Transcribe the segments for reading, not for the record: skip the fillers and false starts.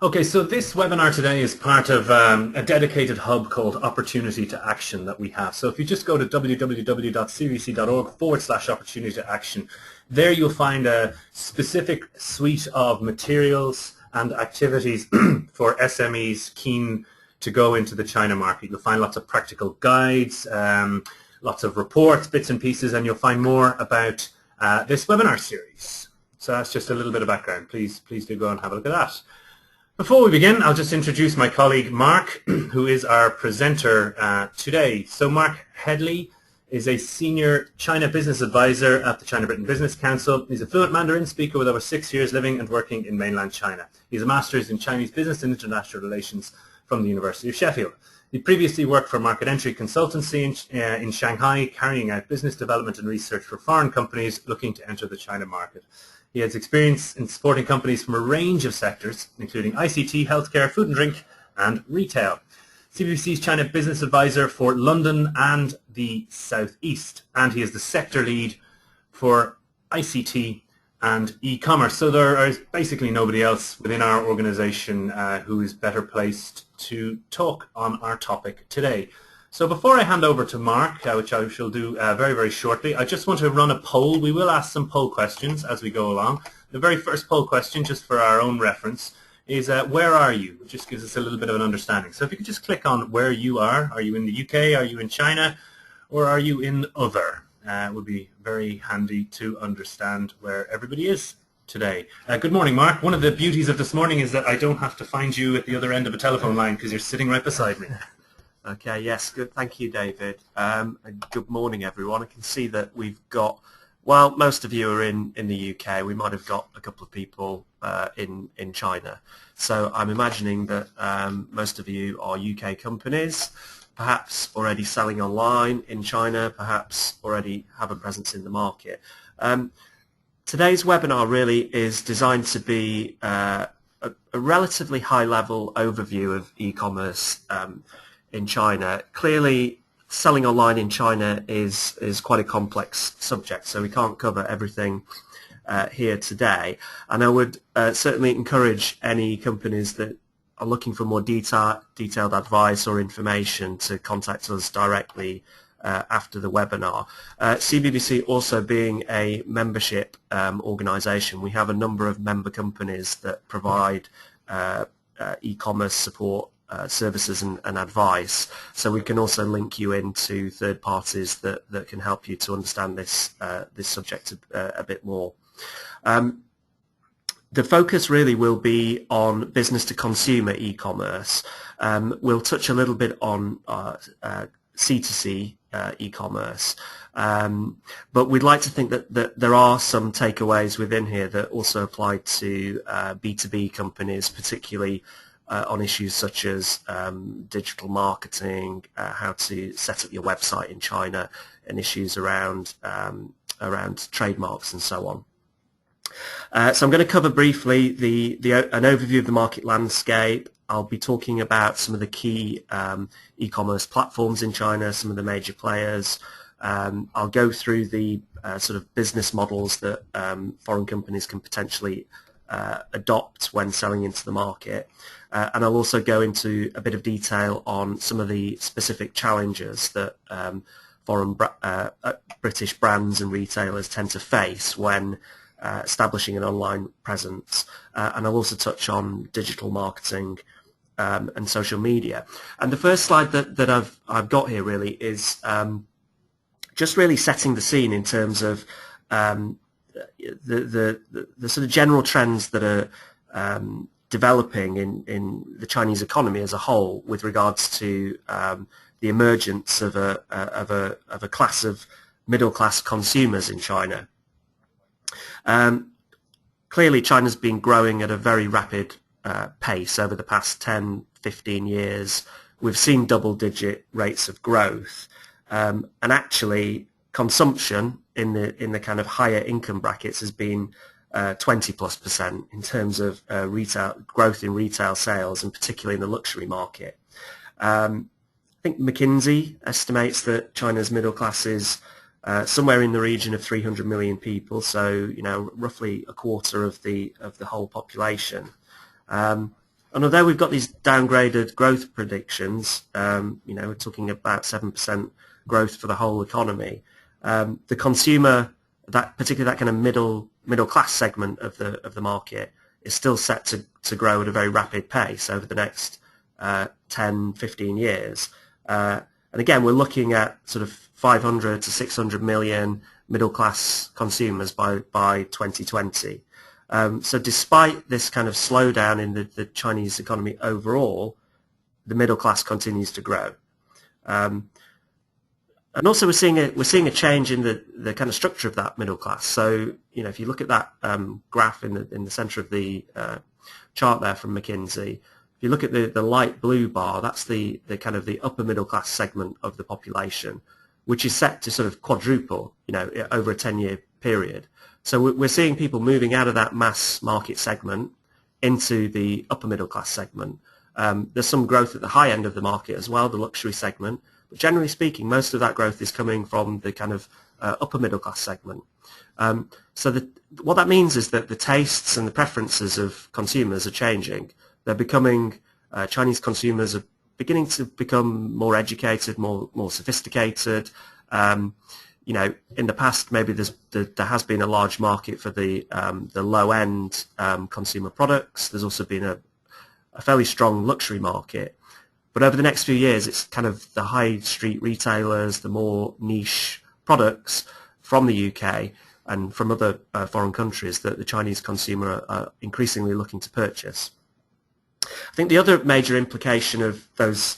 Okay, so this webinar today is part of a dedicated hub called Opportunity to Action that we have. So if you just go to www.cbc.org/opportunity to action, there you'll find a specific suite of materials and activities for SMEs keen to go into the China market. You'll find lots of practical guides, lots of reports, bits and pieces, and you'll find more about this webinar series. So that's just a little bit of background. Please do go and have a look at that. Before we begin, I'll just introduce my colleague Mark, who is our presenter today. So Mark Headley is a senior China business advisor at the China-Britain Business Council. He's a fluent Mandarin speaker with over 6 years living and working in mainland China. He has a master's in Chinese business and international relations from the University of Sheffield. He previously worked for Market Entry Consultancy in Shanghai, carrying out business development and research for foreign companies looking to enter the China market. He has experience in supporting companies from a range of sectors, including ICT, healthcare, food and drink, and retail. CBBC's China Business Advisor for London and the South East, and he is the sector lead for ICT and e-commerce. So there is basically nobody else within our organization who is better placed to talk on our topic today. So before I hand over to Mark, which I shall do very, very shortly, I just want to run a poll. We will ask some poll questions as we go along. The very first poll question, just for our own reference, is where are you? It just gives us a little bit of an understanding. So if you could just click on where you are you in the UK, are you in China, or are you in other? It would be very handy to understand where everybody is today. Good morning, Mark. One of the beauties of this morning is that I don't have to find you at the other end of a telephone line because you're sitting right beside me. Okay, yes, good. Thank you, David. And good morning, everyone. I can see that we've got, well, most of you are in the UK. We might have got a couple of people in China. So I'm imagining that most of you are UK companies, perhaps already selling online in China, perhaps already have a presence in the market. Today's webinar really is designed to be a relatively high-level overview of e-commerce in China. Clearly, selling online in China is quite a complex subject, so we can't cover everything here today. And I would certainly encourage any companies that are looking for more detailed advice or information to contact us directly after the webinar. CBBC also being a membership organisation, we have a number of member companies that provide e-commerce support services and advice, so we can also link you into third parties that can help you to understand this subject a bit more. The focus really will be on business to consumer e-commerce. We'll touch a little bit on C2C e-commerce, but we'd like to think that there are some takeaways within here that also apply to B2B companies, particularly on issues such as digital marketing, how to set up your website in China, and issues around trademarks and so on. So I'm going to cover briefly an overview of the market landscape. I'll be talking about some of the key e-commerce platforms in China, some of the major players. I'll go through the sort of business models that foreign companies can potentially adopt when selling into the market. And I'll also go into a bit of detail on some of the specific challenges that foreign British brands and retailers tend to face when establishing an online presence. And I'll also touch on digital marketing and social media. And the first slide that I've got here really is just really setting the scene in terms of the sort of general trends that are developing in the Chinese economy as a whole with regards to the emergence of a class of middle-class consumers in China. Clearly, China's been growing at a very rapid pace over the past 10, 15 years. We've seen double-digit rates of growth, and actually consumption in the kind of higher income brackets has been 20+% in terms of retail growth in retail sales, and particularly in the luxury market. I think McKinsey estimates that China's middle class is somewhere in the region of 300 million people, so roughly a quarter of the whole population. And although we've got these downgraded growth predictions, we're talking about 7% growth for the whole economy. The consumer, particularly that kind of middle class segment of the market, is still set to grow at a very rapid pace over the next 10, 15 years. And again, we're looking at sort of 500 to 600 million middle class consumers by 2020. So despite this kind of slowdown in the Chinese economy overall, the middle class continues to grow. And also we're seeing a change in the kind of structure of that middle class. So, if you look at that graph in the center of the chart there from McKinsey, if you look at the light blue bar, that's the kind of the upper middle class segment of the population, which is set to sort of quadruple, over a 10-year period. So we're seeing people moving out of that mass market segment into the upper middle class segment. There's some growth at the high end of the market as well, the luxury segment. But generally speaking, most of that growth is coming from the kind of upper middle class segment. So what that means is that the tastes and the preferences of consumers are changing. They're becoming, Chinese consumers are beginning to become more educated, more sophisticated. In the past, maybe there has been a large market for the low-end consumer products. There's also been a fairly strong luxury market. But over the next few years, it's kind of the high street retailers, the more niche products from the UK and from other foreign countries that the Chinese consumer are increasingly looking to purchase. I think the other major implication of those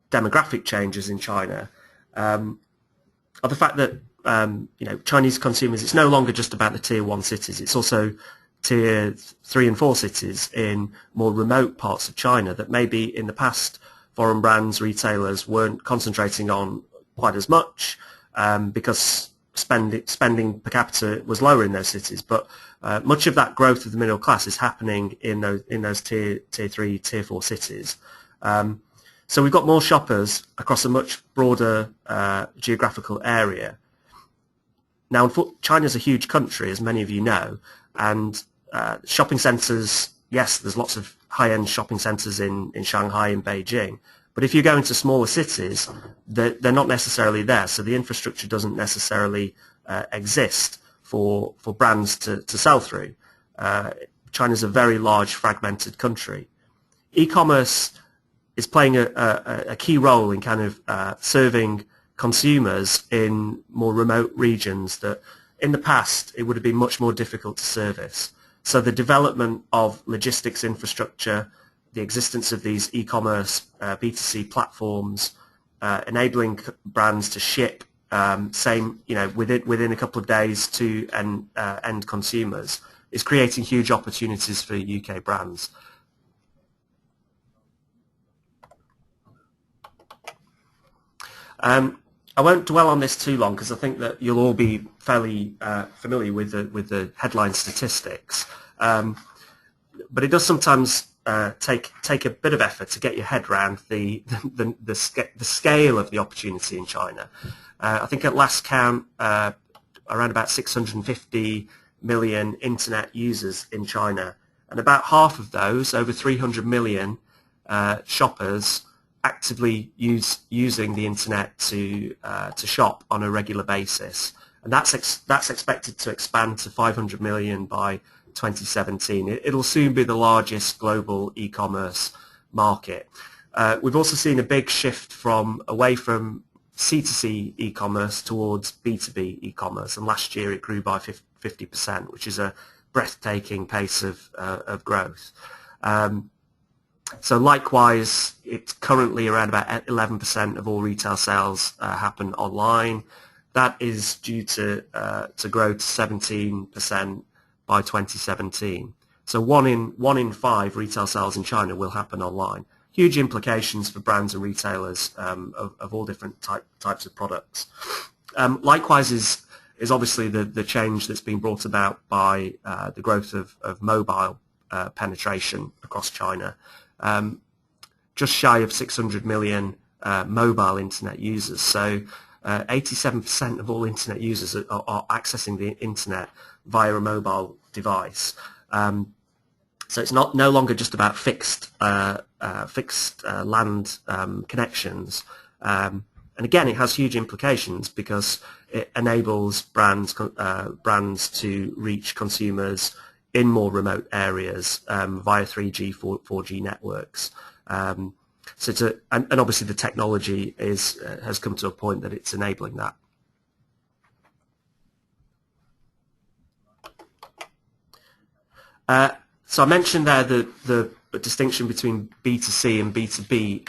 demographic changes in China are the fact that Chinese consumers, it's no longer just about the tier 1 cities, it's also tier 3 and 4 cities in more remote parts of China that maybe in the past foreign brands, retailers weren't concentrating on quite as much because spending per capita was lower in those cities. But much of that growth of the middle class is happening in those tier 3, tier 4 cities. So we've got more shoppers across a much broader geographical area. Now, China's a huge country, as many of you know, and shopping centres, yes, there's lots of high-end shopping centres in Shanghai and Beijing, but if you go into smaller cities, they're not necessarily there, so the infrastructure doesn't necessarily exist for brands to sell through. China's a very large, fragmented country. E-commerce is playing a key role in kind of serving consumers in more remote regions that in the past it would have been much more difficult to service. So the development of logistics infrastructure, the existence of these e-commerce B2C platforms, enabling brands to ship within a couple of days to end consumers is creating huge opportunities for UK brands. I won't dwell on this too long because I think that you'll all be fairly familiar with the headline statistics. But it does sometimes take a bit of effort to get your head around the scale of the opportunity in China. I think at last count, around about 650 million internet users in China, and about half of those, over 300 million shoppers, actively using the internet to shop on a regular basis, and that's expected to expand to 500 million by 2017. It'll soon be the largest global e-commerce market. We've also seen a big shift away from C2C e-commerce towards B2B e-commerce, and last year it grew by 50%, which is a breathtaking pace of growth. So likewise, it's currently around about 11% of all retail sales happen online. That is due to grow to 17% by 2017. So one in 5 retail sales in China will happen online. Huge implications for brands and retailers of all different types of products. Likewise is obviously the change that's been brought about by the growth of mobile penetration across China. Just shy of 600 million mobile internet users. So 87% of all internet users are accessing the internet via a mobile device. So it's not no longer just about fixed land connections. And again, it has huge implications because it enables brands to reach consumers in more remote areas via 3G, 4G networks. And obviously the technology has come to a point that it's enabling that. So I mentioned there the distinction between B2C and B2B,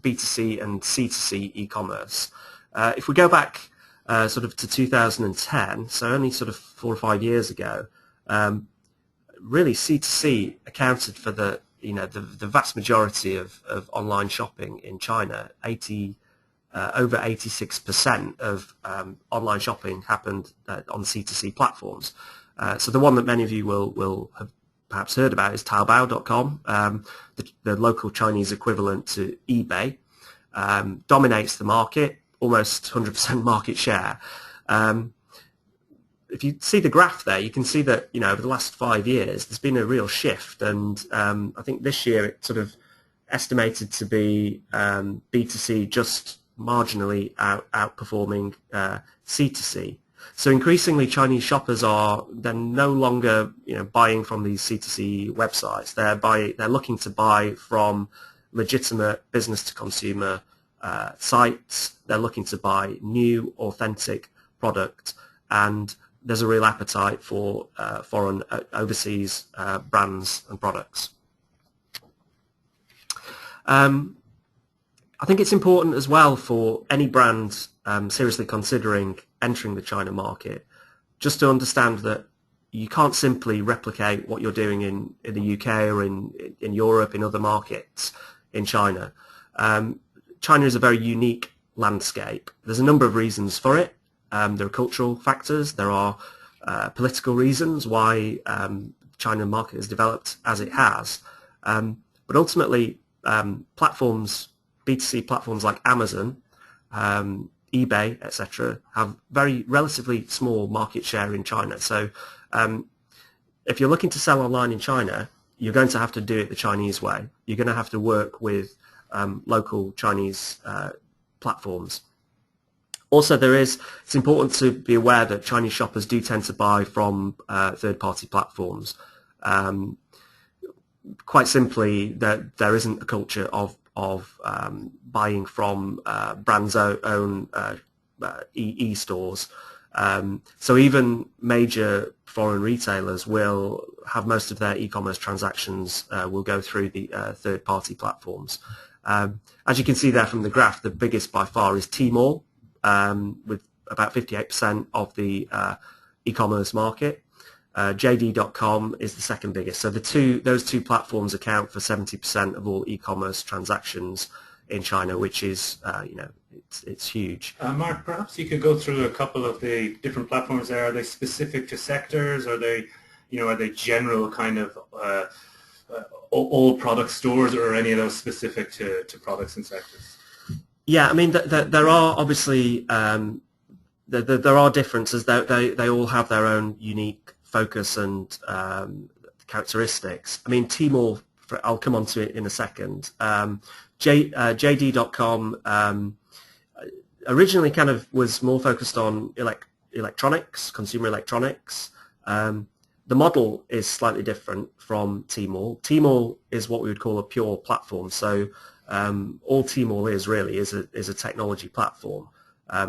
B2C and C2C e-commerce. If we go back sort of to 2010, so only sort of 4 or 5 years ago, really C2C accounted for the vast majority of online shopping in China. Over 86% of online shopping happened on C2C platforms. So the one that many of you will have perhaps heard about is Taobao.com, the local Chinese equivalent to eBay, dominates the market, almost 100% market share. If you see the graph there, you can see that over the last 5 years there's been a real shift, and I think this year it's sort of estimated to be B2C just marginally outperforming C2C. So increasingly, Chinese shoppers they're no longer buying from these C2C websites. They're looking to buy from legitimate business to consumer sites. They're looking to buy new, authentic product, and there's a real appetite for foreign overseas brands and products. I think it's important as well for any brand seriously considering entering the China market, just to understand that you can't simply replicate what you're doing in the UK or in Europe, in other markets in China. China is a very unique landscape. There's a number of reasons for it. There are cultural factors. There are political reasons why China market has developed as it has. But ultimately, B2C platforms like Amazon, eBay, etc., have very relatively small market share in China. So if you're looking to sell online in China, you're going to have to do it the Chinese way. You're going to have to work with local Chinese platforms. Also, it's important to be aware that Chinese shoppers do tend to buy from third-party platforms. Quite simply, there isn't a culture of buying from brands' own e-stores. So even major foreign retailers will have most of their e-commerce transactions will go through the third-party platforms. As you can see there from the graph, the biggest by far is Tmall, with about 58% of the e-commerce market. JD.com is the second biggest. So those two platforms account for 70% of all e-commerce transactions in China, which is it's huge. Mark, perhaps you could go through a couple of the different platforms there. Are they specific to sectors? Are they general kind of all product stores, or are any of those specific to products and sectors? Yeah, I mean there are obviously there are differences. They all have their own unique focus and characteristics. I mean, Tmall, I'll come on to it in a second. JD.com originally kind of was more focused on electronics, consumer electronics. The model is slightly different from Tmall. Tmall is what we would call a pure platform. So all Tmall is really is a technology platform.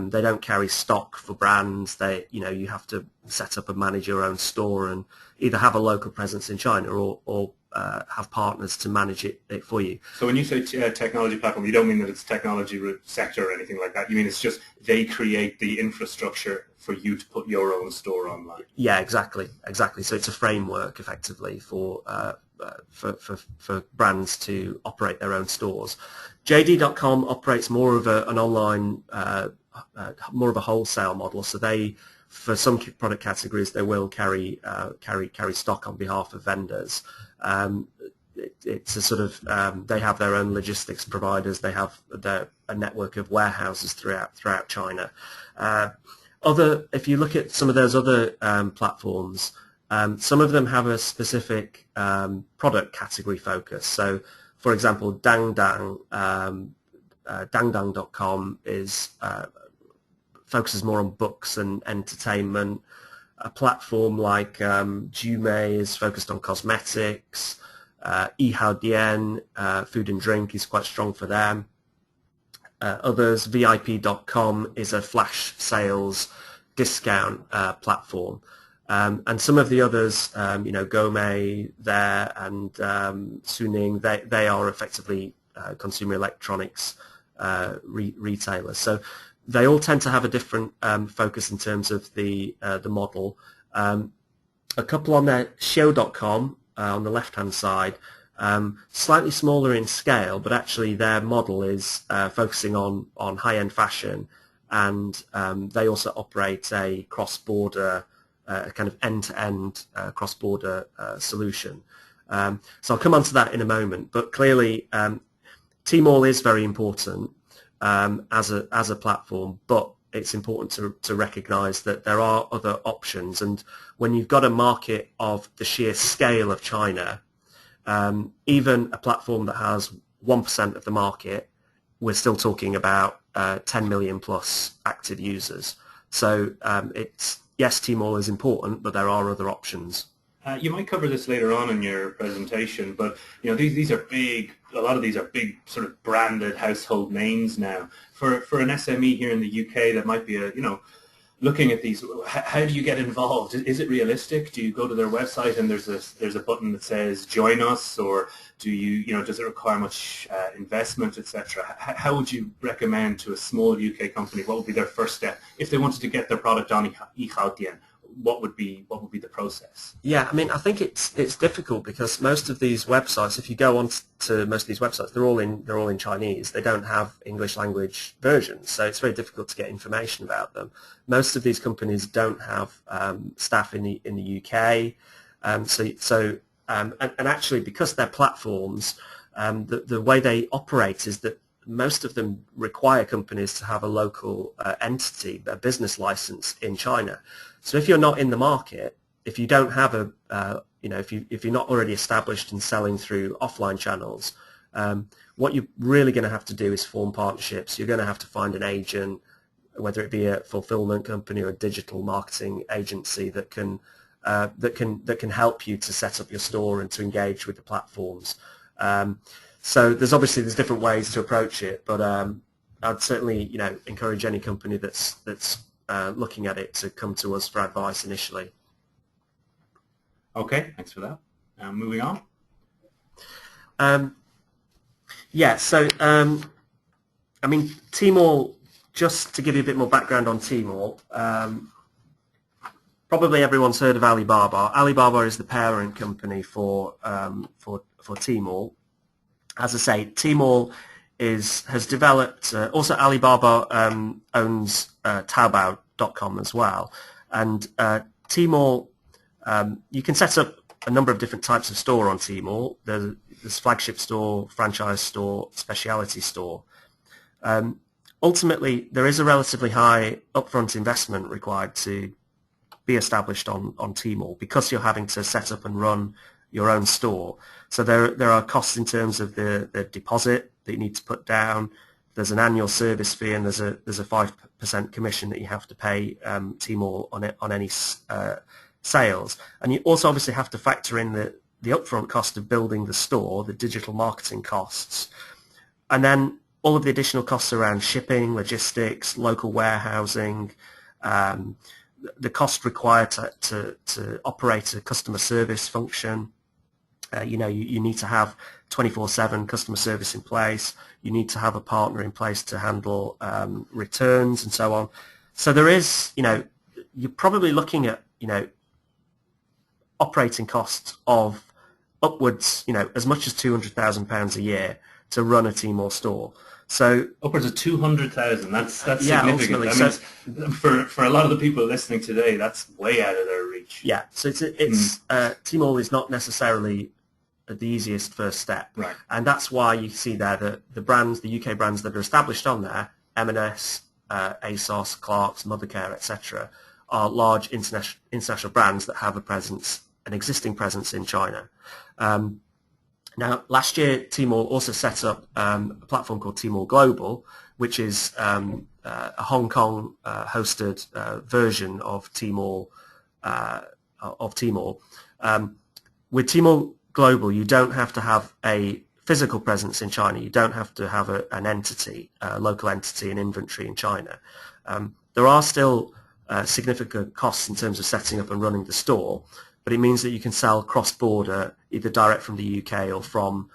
They don't carry stock for brands. You have to set up and manage your own store and either have a local presence in China or have partners to manage it for you. So when you say technology platform, you don't mean that it's technology sector or anything like that. You mean it's just they create the infrastructure for you to put your own store online. Yeah, exactly. So it's a framework effectively for brands to operate their own stores. JD.com operates more of an online, more of a wholesale model. So for some product categories, they will carry stock on behalf of vendors. It's a sort of they have their own logistics providers. They have a network of warehouses throughout China. If you look at some of those other platforms, Some of them have a specific product category focus. So, for example, Dangdang.com is focuses more on books and entertainment. A platform like Jume is focused on cosmetics. Yihaodian, food and drink, is quite strong for them. Others, VIP.com is a flash sales discount platform. And some of the others, Gome there and Suning, they are effectively consumer electronics retailers. So they all tend to have a different focus in terms of the model. A couple on there, Show.com on the left-hand side, slightly smaller in scale, but actually their model is focusing on high-end fashion, and they also operate a cross-border kind of end-to-end cross-border solution. So I'll come on to that in a moment, but clearly Tmall is very important as a platform, but it's important to recognise that there are other options, and when you've got a market of the sheer scale of China, even a platform that has 1% of the market, we're still talking about 10 million plus active users. So yes, Tmall is important, but there are other options. You might cover this later on in your presentation, but these are big. A lot of these are big, sort of branded household names now. For an SME here in the UK, that might be looking at these. How do you get involved? Is it realistic? Do you go to their website and there's a button that says join us, or do does it require much investment, etc.? How would you recommend to a small UK company, what would be their first step if they wanted to get their product on Yihaodian? What would be the process? Yeah, I mean, I think it's difficult because most of these websites, if you go on to most of these websites, they're all in Chinese. They don't have English language versions, so it's very difficult to get information about them. Most of these companies don't have staff in the UK, and actually because they're platforms, the way they operate is that most of them require companies to have a local entity, a business license in China. So if you're not in the market, if you don't have if you're not already established and selling through offline channels, what you're really going to have to do is form partnerships. You're going to have to find an agent, whether it be a fulfillment company or a digital marketing agency that can help you to set up your store and to engage with the platforms. So there's different ways to approach it, but I'd certainly encourage any company that's looking at it to come to us for advice initially. Okay, thanks for that. Moving on. So I mean, Tmall. Just to give you a bit more background on Tmall, probably everyone's heard of Alibaba. Alibaba is the parent company for Tmall. As I say, Tmall has developed. Also, Alibaba owns Taobao.com as well, and Tmall. You can set up a number of different types of store on Tmall. There's flagship store, franchise store, specialty store. Ultimately, there is a relatively high upfront investment required to be established on Tmall because you're having to set up and run your own store. So there are costs in terms of the deposit that you need to put down. There's an annual service fee, and there's a 5% commission that you have to pay Tmall on any sales. And you also obviously have to factor in the upfront cost of building the store, the digital marketing costs, and then all of the additional costs around shipping, logistics, local warehousing, the cost required to operate a customer service function. You need to have 24/7 customer service in place. You need to have a partner in place to handle returns and so on. So there is, you're probably looking at, operating costs of upwards, as much as £200,000 a year to run a Tmall store. So upwards of 200,000. That's significant. Ultimately. For a lot of the people listening today, that's way out of their reach. Yeah. So Tmall is not necessarily the easiest first step, right? And that's why you see there that the UK brands that are established on there, M&S, ASOS, Clarks, Mothercare, etc., are large international brands that have an existing presence in China. Now, last year, Tmall also set up a platform called Tmall Global, which is a Hong Kong hosted version of Tmall. With Tmall Global, you don't have to have a physical presence in China. You don't have to have an entity, a local entity, and inventory in China. There are still significant costs in terms of setting up and running the store, but it means that you can sell cross-border, either direct from the UK or from,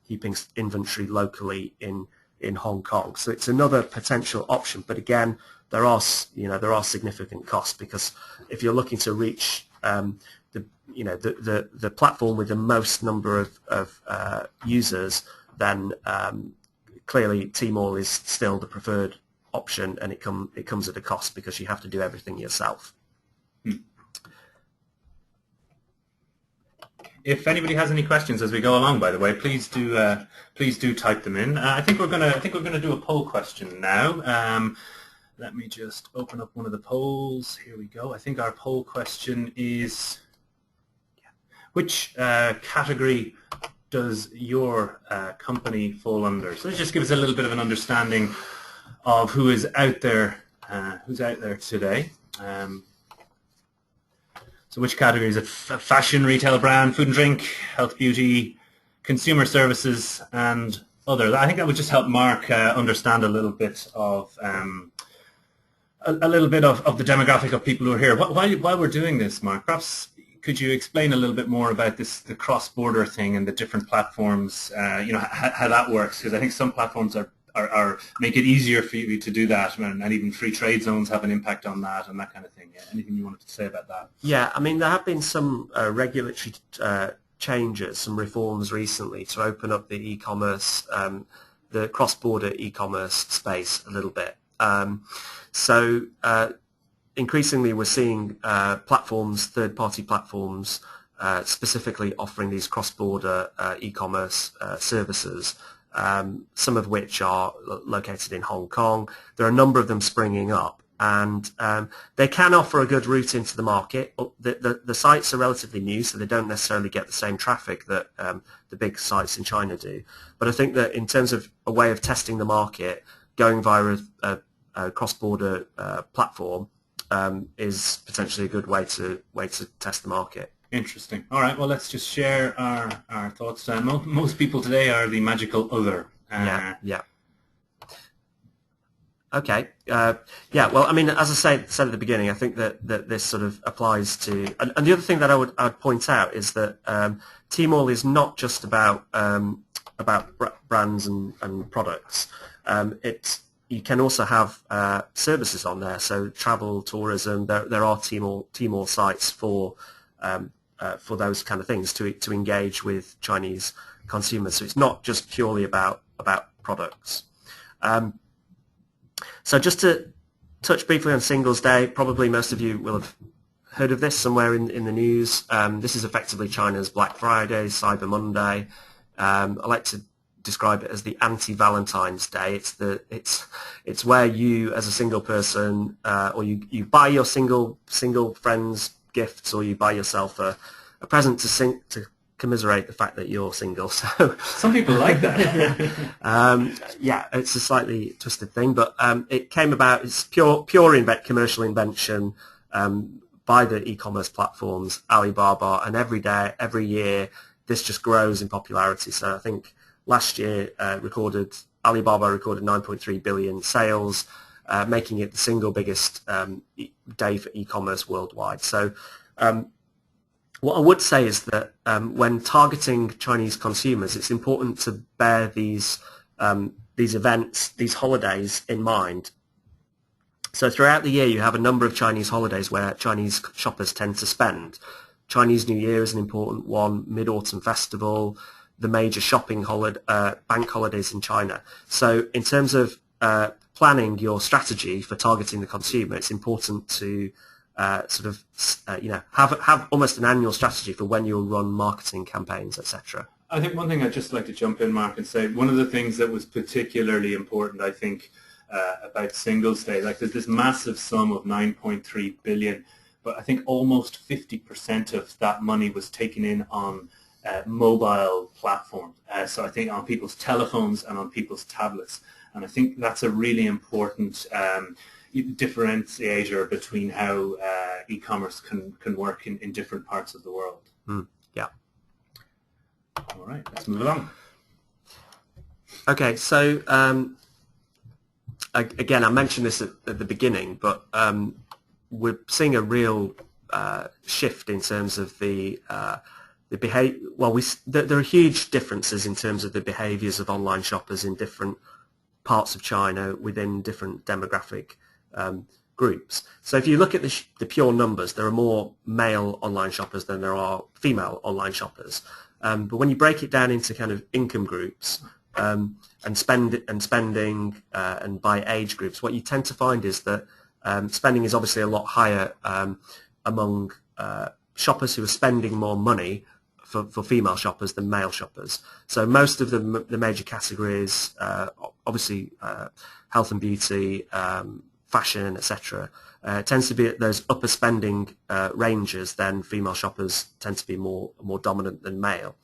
keeping inventory locally in Hong Kong. So it's another potential option. But again, there are significant costs, because if you're looking to reach the platform with the most number of users, then clearly Tmall is still the preferred option, and it comes at a cost because you have to do everything yourself. If anybody has any questions as we go along, by the way, please do type them in. I think we're gonna do a poll question now. Let me just open up one of the polls. Here we go. I think our poll question is, which category does your company fall under? So this just gives us a little bit of an understanding of who is out there, today. So which category is it? Fashion, retail, brand, food and drink, health, beauty, consumer services, and other? I think that would just help Mark understand a little bit of the demographic of people who are here. While we're doing this, Mark, perhaps could you explain a little bit more about the cross-border thing and the different platforms? How that works, because I think some platforms are make it easier for you to do that, and even free trade zones have an impact on that and that kind of thing. Yeah. Anything you wanted to say about that? Yeah, I mean, there have been some regulatory changes, some reforms recently to open up the e-commerce, the cross-border e-commerce space a little bit. So increasingly we're seeing platforms, third-party platforms, specifically offering these cross-border e-commerce services, some of which are located in Hong Kong. There are a number of them springing up, and they can offer a good route into the market. The sites are relatively new, so they don't necessarily get the same traffic that the big sites in China do. But I think that in terms of a way of testing the market, going via a cross-border platform is potentially a good way to test the market. Interesting. All right. Well, let's just share our thoughts. Most people today are the magical other. Yeah. Okay. Well, I mean, as I said at the beginning, I think that this sort of applies to. And the other thing that I'd point out is that Tmall is not just about brands and products. You can also have services on there. So travel, tourism. There are Tmall sites for those kind of things to engage with Chinese consumers. So it's not just purely about products. So just to touch briefly on Singles Day, probably most of you will have heard of this somewhere in the news. This is effectively China's Black Friday, Cyber Monday. I like to describe it as the anti-Valentine's Day. It's where you, as a single person, or you buy your single friends gifts, or you buy yourself a present to commiserate the fact that you're single. So some people like that. Yeah, it's a slightly twisted thing, but it came about. It's pure commercial invention by the e-commerce platforms, Alibaba, and every year, this just grows in popularity. So I think last year Alibaba recorded 9.3 billion sales, making it the single biggest day for e-commerce worldwide. So what I would say is that when targeting Chinese consumers, it's important to bear these events, these holidays in mind. So throughout the year, you have a number of Chinese holidays where Chinese shoppers tend to spend. Chinese New Year is an important one, Mid-Autumn Festival, the major shopping bank holidays in China. So in terms of planning your strategy for targeting the consumer, it's important to have almost an annual strategy for when you'll run marketing campaigns, etc. I think one thing I'd just like to jump in, Mark, and say one of the things that was particularly important, I think, about Singles Day. Like there's this massive sum of 9.3 billion, but I think almost 50% of that money was taken in on mobile platforms. So I think on people's telephones and on people's tablets. And I think that's a really important differentiator between how e-commerce can work in different parts of the world. Yeah. All right, let's move along. Okay, so again, I mentioned this at the beginning, but we're seeing a real shift in terms of the behavior. Well, there are huge differences in terms of the behaviours of online shoppers in different parts of China within different demographic groups. So if you look at the pure numbers, there are more male online shoppers than there are female online shoppers. But when you break it down into kind of income groups and spending and by age groups, what you tend to find is that spending is obviously a lot higher among shoppers who are spending more money for female shoppers than male shoppers. So most of the major categories, obviously health and beauty, fashion, etc., tends to be at those upper spending ranges. Then female shoppers tend to be more dominant than male.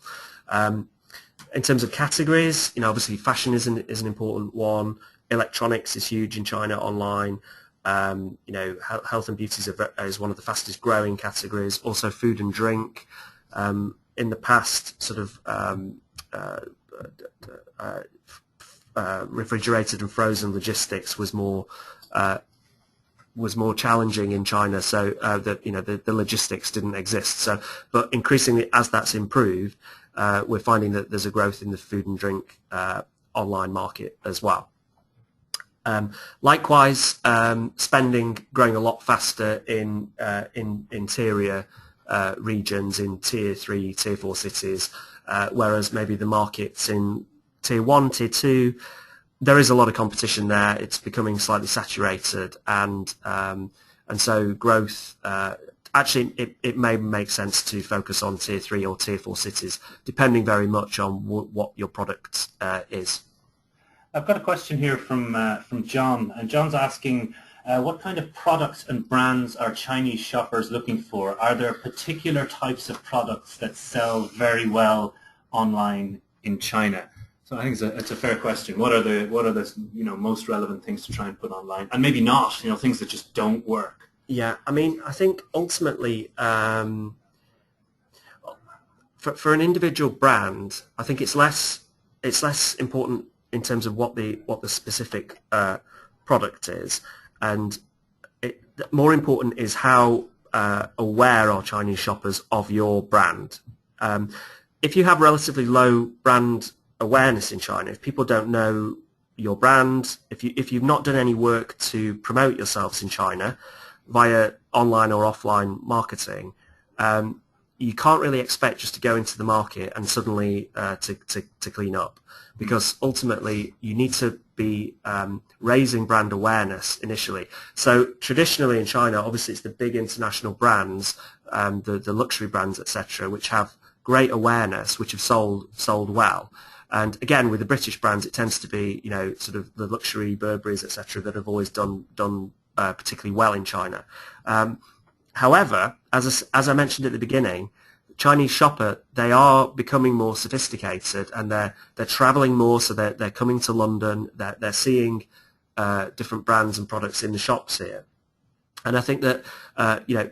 In terms of categories, obviously fashion is an important one. Electronics is huge in China online. Health and beauty is one of the fastest growing categories. Also food and drink. In the past, sort of refrigerated and frozen logistics was more challenging in China, so that the logistics didn't exist. So, but increasingly, as that's improved, we're finding that there's a growth in the food and drink online market as well. Likewise, spending growing a lot faster in interior regions, in tier 3, tier 4 cities, whereas maybe the markets in tier 1, tier 2, there is a lot of competition there. It's becoming slightly saturated, and so growth. Actually, it may make sense to focus on tier 3 or tier 4 cities, depending very much on what your product is. I've got a question here from John, and John's asking, what kind of products and brands are Chinese shoppers looking for? Are there particular types of products that sell very well online in China? So I think it's a fair question. What are the most relevant things to try and put online, and maybe not, things that just don't work? Yeah, I mean, I think ultimately, for an individual brand, I think it's less important in terms of what the specific product is, and more important is how aware are Chinese shoppers of your brand. If you have relatively low brand awareness in China, if people don't know your brand, if you've not done any work to promote yourselves in China via online or offline marketing, you can't really expect just to go into the market and suddenly to clean up, because ultimately you need to be raising brand awareness initially. So traditionally in China, obviously it's the big international brands, the luxury brands, etc., which have great awareness, which have sold well. And again, with the British brands, it tends to be sort of the luxury Burberrys, etc., that have always done particularly well in China. However, as I mentioned at the beginning, Chinese shopper, they are becoming more sophisticated, and they're traveling more, so they're coming to London, they're seeing different brands and products in the shops here. And I think that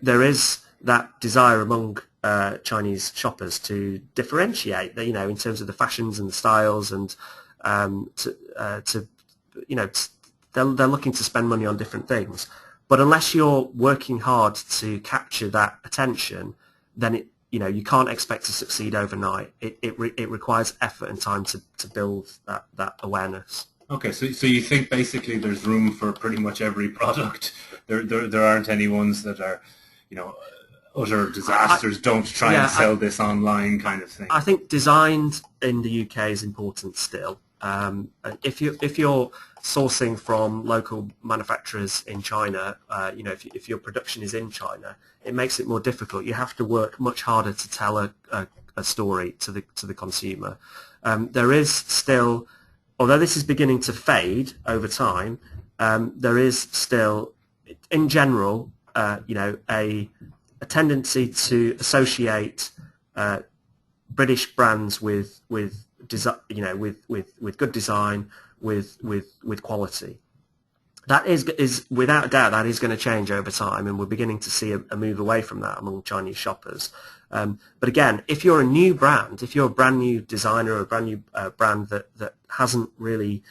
there is that desire among Chinese shoppers to differentiate, in terms of the fashions and the styles, and they're looking to spend money on different things. But unless you're working hard to capture that attention, then you can't expect to succeed overnight. It requires effort and time to build that awareness. Okay, so you think basically there's room for pretty much every product. There aren't any ones that are, utter disasters. Don't try and sell this online kind of thing. I think design in the UK is important still. If you're sourcing from local manufacturers in China, if your production is in China, it makes it more difficult. You have to work much harder to tell a story to the consumer. There is still, although this is beginning to fade over time, there is still, in general, a tendency to associate British brands with good design, with quality. That is without a doubt, that is going to change over time, and we're beginning to see a move away from that among Chinese shoppers. But again, if you're a new brand, if you're a brand new designer or a brand new brand that hasn't really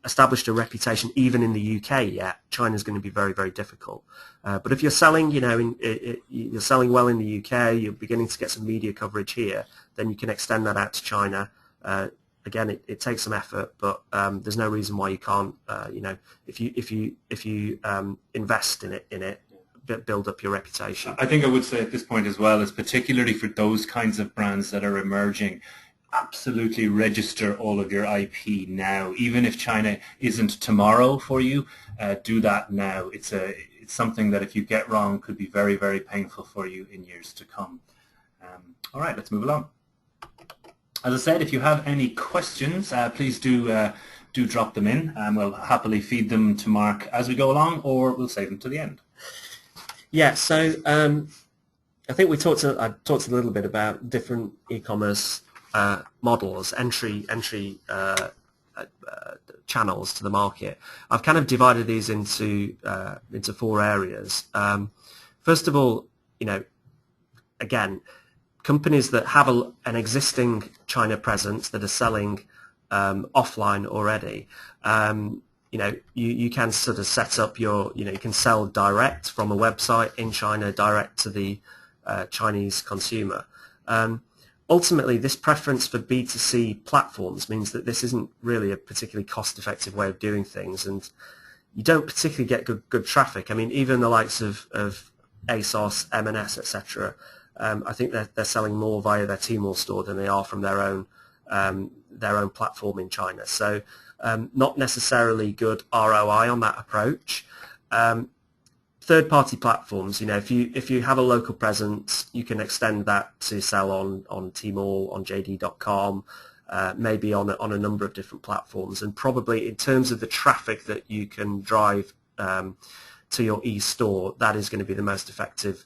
established a reputation even in the UK yet, China's going to be very, very difficult. But if you're selling, you're selling well in the UK, you're beginning to get some media coverage here, then you can extend that out to China. Again, it takes some effort, but there's no reason why you can't. If you invest in it, build up your reputation. I think I would say at this point as well, is particularly for those kinds of brands that are emerging, absolutely register all of your IP now. Even if China isn't tomorrow for you, do that now. It's something that if you get wrong could be very, very painful for you in years to come. All right, let's move along. As I said, if you have any questions, please do drop them in, and we'll happily feed them to Mark as we go along, or we'll save them to the end. Yeah, so I think I talked a little bit about different e-commerce models, entry channels to the market. I've kind of divided these into 4 areas. First of all, again, companies that have an existing China presence that are selling offline already, you can sort of set up you can sell direct from a website in China direct to the Chinese consumer. Ultimately, this preference for B2C platforms means that this isn't really a particularly cost-effective way of doing things, and you don't particularly get good traffic. I mean, even the likes of ASOS, M&S, etc. I think they're selling more via their Tmall store than they are from their own platform in China. So not necessarily good ROI on that approach. Third-party platforms, if you have a local presence, you can extend that to sell on Tmall, on JD.com, maybe on a number of different platforms. And probably in terms of the traffic that you can drive to your e-store, that is going to be the most effective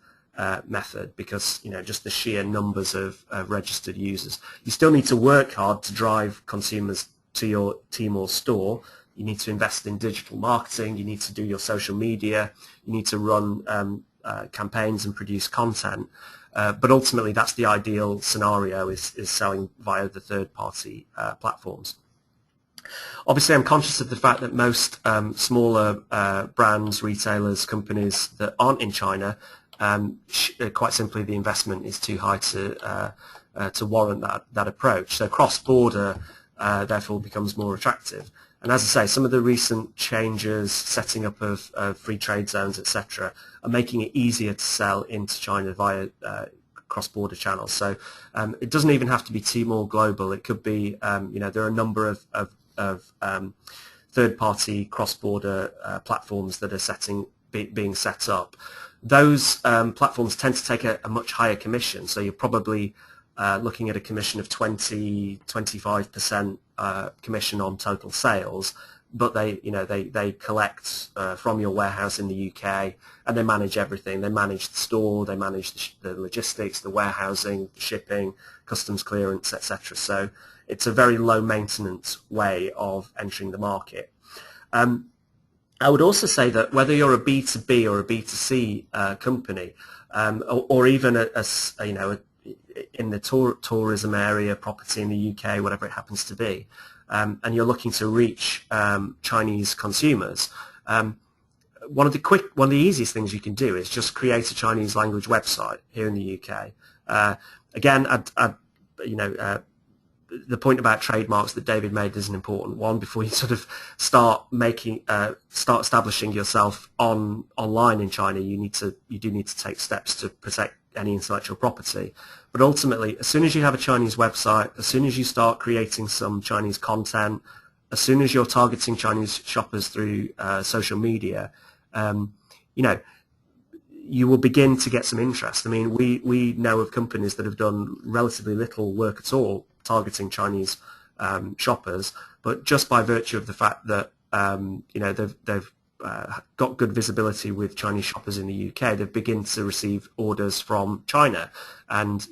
method, because just the sheer numbers of registered users. You still need to work hard to drive consumers to your Tmall store. You need to invest in digital marketing. You need to do your social media. You need to run campaigns and produce content. But ultimately, that's the ideal scenario: is selling via the third-party platforms. Obviously, I'm conscious of the fact that most smaller brands, retailers, companies that aren't in China, quite simply, the investment is too high to warrant that approach. So cross-border, therefore, becomes more attractive. And as I say, some of the recent changes, setting up of free trade zones, etc., are making it easier to sell into China via cross-border channels. So it doesn't even have to be Tmall Global. It could be, there are a number of third-party cross-border platforms that are being set up. Those platforms tend to take a much higher commission. So you're probably looking at a commission of 20-25% commission on total sales, but they collect from your warehouse in the UK, and they manage everything. They manage the store, they manage the logistics, the warehousing, shipping, customs clearance, etc. So it's a very low maintenance way of entering the market. I would also say that whether you're a B2B or a B2C company, or even in the tourism area, property in the UK, whatever it happens to be, and you're looking to reach Chinese consumers, one of the easiest things you can do is just create a Chinese language website here in the UK. Again, the point about trademarks that David made is an important one. Before you sort of start establishing yourself online in China, you do need to take steps to protect any intellectual property. But ultimately, as soon as you have a Chinese website, as soon as you start creating some Chinese content, as soon as you're targeting Chinese shoppers through social media, you will begin to get some interest. I mean, we know of companies that have done relatively little work at all targeting Chinese shoppers, but just by virtue of the fact that they've got good visibility with Chinese shoppers in the UK. They've begun to receive orders from China, and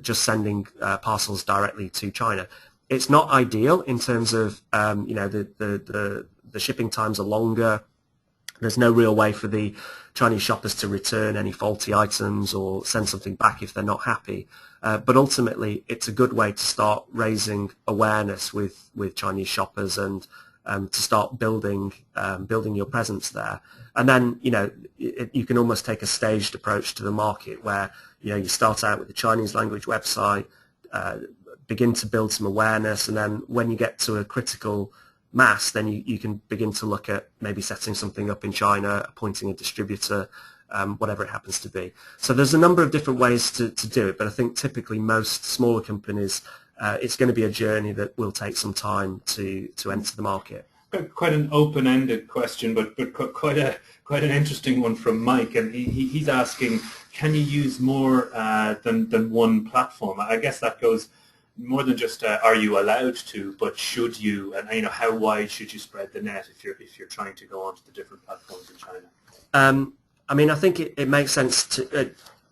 just sending parcels directly to China. It's not ideal in terms of the shipping times are longer. There's no real way for the Chinese shoppers to return any faulty items or send something back if they're not happy. But ultimately, it's a good way to start raising awareness with Chinese shoppers and to start building your presence there. And then, you can almost take a staged approach to the market where, you start out with the Chinese language website, begin to build some awareness, and then when you get to a critical mass, then you can begin to look at maybe setting something up in China, appointing a distributor, whatever it happens to be. So there's a number of different ways to do it, but I think typically most smaller companies, it's going to be a journey that will take some time to enter the market. Quite an open-ended question, but quite an interesting one from Mike, and he's asking, can you use more than one platform? I guess that goes more than just are you allowed to, but should you, and how wide should you spread the net if you're trying to go onto the different platforms in China? I think it makes sense to.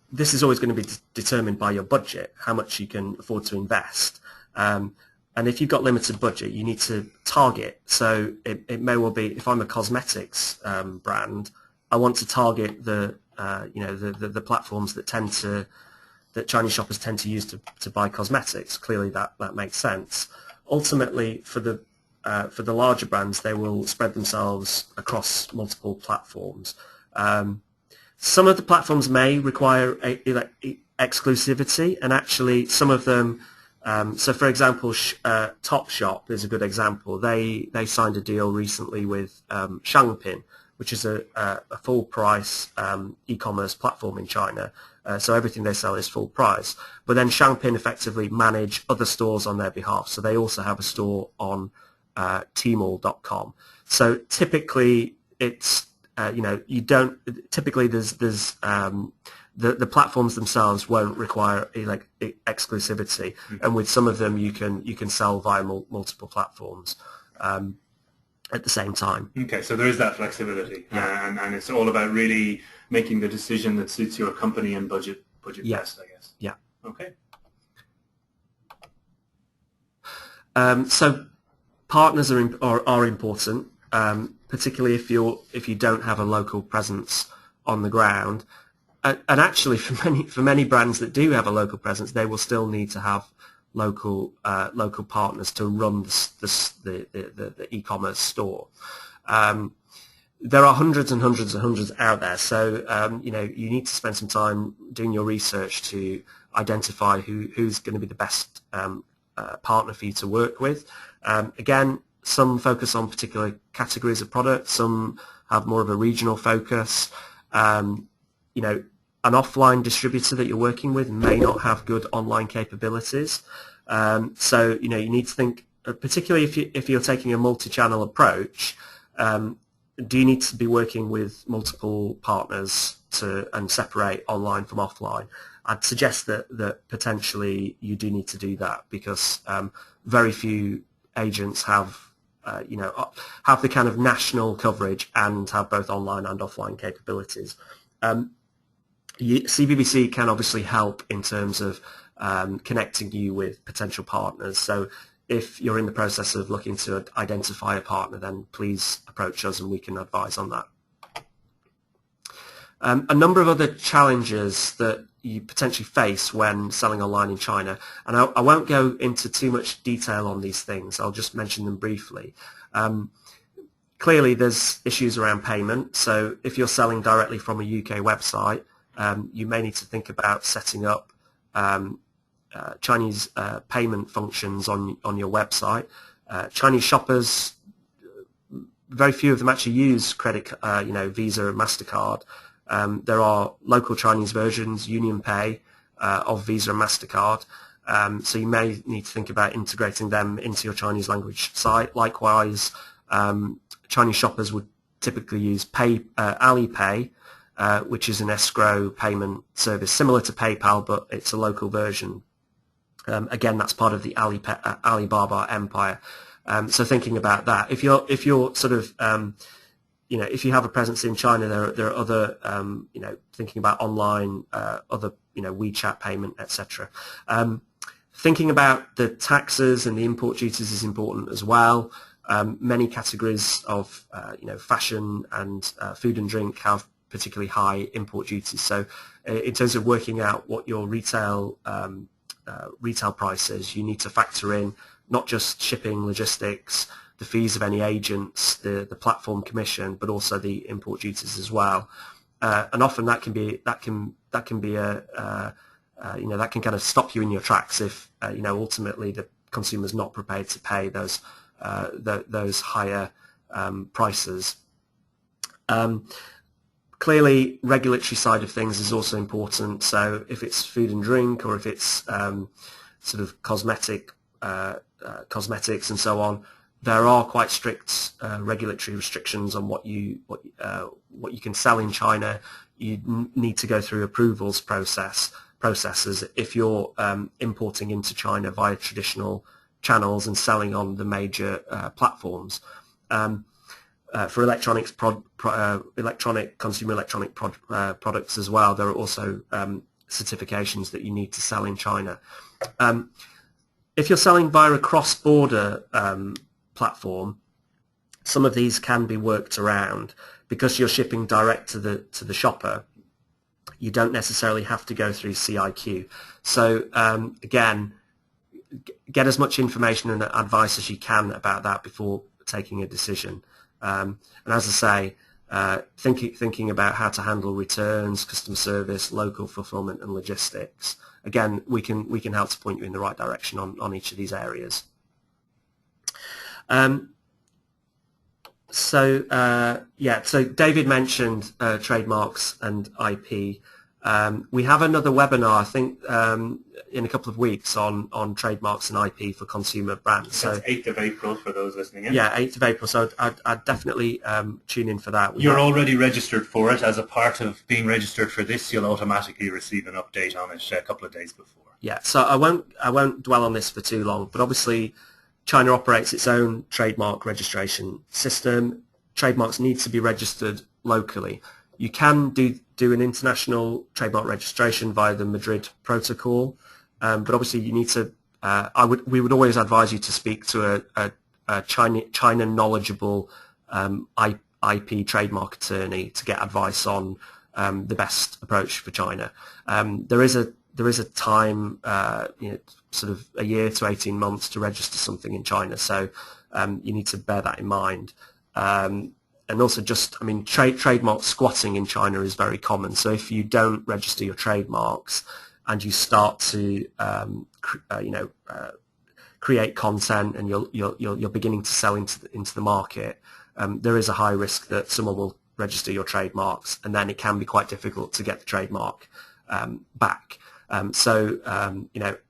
This is always going to be determined by your budget, how much you can afford to invest. And if you've got limited budget, you need to target. So it may well be, if I'm a cosmetics brand, I want to target the platforms that Chinese shoppers tend to use to buy cosmetics. Clearly, that makes sense. Ultimately, for the larger brands, they will spread themselves across multiple platforms. Some of the platforms may require exclusivity, and actually some of them. So, for example, Topshop is a good example. They signed a deal recently with Shangpin, which is a full-price e-commerce platform in China. So everything they sell is full price. But then Shangpin effectively manage other stores on their behalf. So they also have a store on Tmall.com. So typically, it's you don't. Typically, there's the platforms themselves won't require exclusivity, and with some of them you can sell via multiple platforms at the same time. Okay, so there is that flexibility, and it's all about really making the decision that suits your company and budget best, I guess. Yeah. Okay. So partners are important, particularly if you don't have a local presence on the ground. And actually, for many brands that do have a local presence, they will still need to have local partners to run the e-commerce store. There are hundreds and hundreds and hundreds out there, so you need to spend some time doing your research to identify who's going to be the best partner for you to work with. Again, some focus on particular categories of products, some have more of a regional focus. An offline distributor that you're working with may not have good online capabilities. So you need to think, particularly if you're taking a multi-channel approach, do you need to be working with multiple partners and separate online from offline? I'd suggest that potentially you do need to do that, because very few agents have the kind of national coverage and have both online and offline capabilities. CBBC can obviously help in terms of connecting you with potential partners. So if you're in the process of looking to identify a partner, then please approach us and we can advise on that. A number of other challenges that you potentially face when selling online in China, and I won't go into too much detail on these things, I'll just mention them briefly. Clearly there's issues around payment, so if you're selling directly from a UK website, you may need to think about setting up Chinese payment functions on your website. Chinese shoppers, very few of them actually use credit, Visa and MasterCard. There are local Chinese versions, UnionPay, of Visa and MasterCard. So you may need to think about integrating them into your Chinese language site. Likewise, Chinese shoppers would typically use Alipay, which is an escrow payment service similar to PayPal, but it's a local version. Again, that's part of the Alibaba empire. So thinking about that, if you're sort of if you have a presence in China, there are other thinking about online, other WeChat payment, etc. Thinking about the taxes and the import duties is important as well. Many categories of fashion and food and drink have particularly high import duties. So in terms of working out what your retail price is, you need to factor in not just shipping, logistics, the fees of any agents, the platform commission, but also the import duties as well. And often that can be that can kind of stop you in your tracks if ultimately the consumer's not prepared to pay those higher prices. Clearly, regulatory side of things is also important. So if it's food and drink, or if it's sort of cosmetics and so on, there are quite strict regulatory restrictions on what you can sell in China. You need to go through approvals processes if you're importing into China via traditional channels and selling on the major platforms. For consumer electronic products as well, there are also certifications that you need to sell in China. If you're selling via a cross-border platform, some of these can be worked around because you're shipping direct to the shopper. You don't necessarily have to go through CIQ. So again, get as much information and advice as you can about that before taking a decision. And as I say, thinking about how to handle returns, customer service, local fulfillment, and logistics. Again, we can help to point you in the right direction on each of these areas. So David mentioned trademarks and IP. We have another webinar, I think, in a couple of weeks on trademarks and IP for consumer brands. So that's 8th of April for those listening in. Yeah, 8th of April. So I'd definitely tune in for that. You're already registered for it. As a part of being registered for this, you'll automatically receive an update on it a couple of days before. Yeah. So I won't dwell on this for too long, but obviously China operates its own trademark registration system. Trademarks need to be registered locally. You can do an international trademark registration via the Madrid Protocol, but obviously you need to. We would always advise you to speak to a China knowledgeable IP trademark attorney to get advice on the best approach for China. There is a time, sort of a year to 18 months to register something in China, so you need to bear that in mind. And also trademark squatting in China is very common. So if you don't register your trademarks and you start to, create content and you're beginning to sell into the market, there is a high risk that someone will register your trademarks, and then it can be quite difficult to get the trademark back.